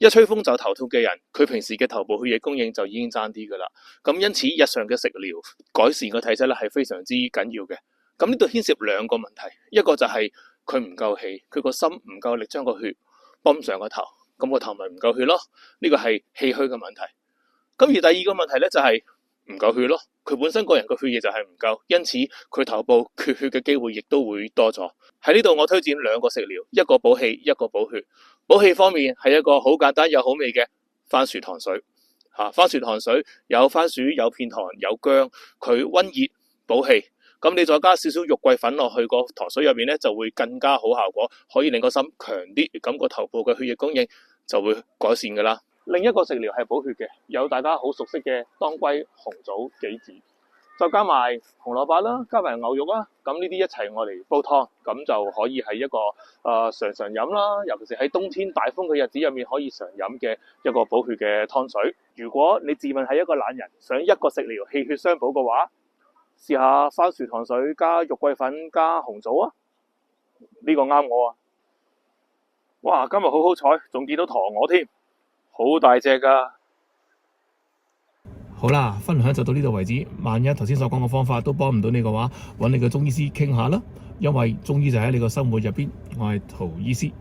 一吹風就頭痛嘅人，佢平時嘅頭部血液供應就已經爭啲噶啦。咁因此日常嘅食療改善個體質咧係非常之緊要嘅。咁呢度牽涉兩個問題，一個就係佢唔夠氣，佢個心唔夠力將個血泵上個頭，咁個頭咪唔夠血咯。呢個係氣虛嘅問題。咁而第二個問題咧就係唔夠血咯，佢本身個人個血液就係唔夠，因此佢頭部缺血嘅機會亦都會多咗。喺呢度我推薦兩個食療，一個補氣，一個補血。補氣方面係一個好簡單又好味嘅番薯糖水。番薯糖水有番薯、有片糖、有薑，佢溫熱補氣。咁你再加少少肉桂粉落去個糖水入面咧，就會更加好效果，可以令個心強啲，咁個頭部嘅血液供應就會改善噶啦。另一個食療係補血嘅，有大家好熟悉嘅當歸、紅棗、杞子，再加埋紅蘿蔔啦，加埋牛肉啦，咁呢啲一齊我嚟煲湯，咁就可以係一個常飲啦，尤其是喺冬天大風嘅日子入面可以常飲嘅一個補血嘅湯水。如果你自問係一個懶人，想一個食療氣血相補嘅話，試下番薯糖水加肉桂粉加紅棗啊，呢個啱我啊！哇，今日好好彩，仲見到陀螺添，好大隻噶。好啦，分享就到呢度為止。萬一頭先所講嘅方法都幫唔到你嘅話，揾你嘅中醫師傾下啦。因為中醫就喺你個生活入邊，我係陶醫師。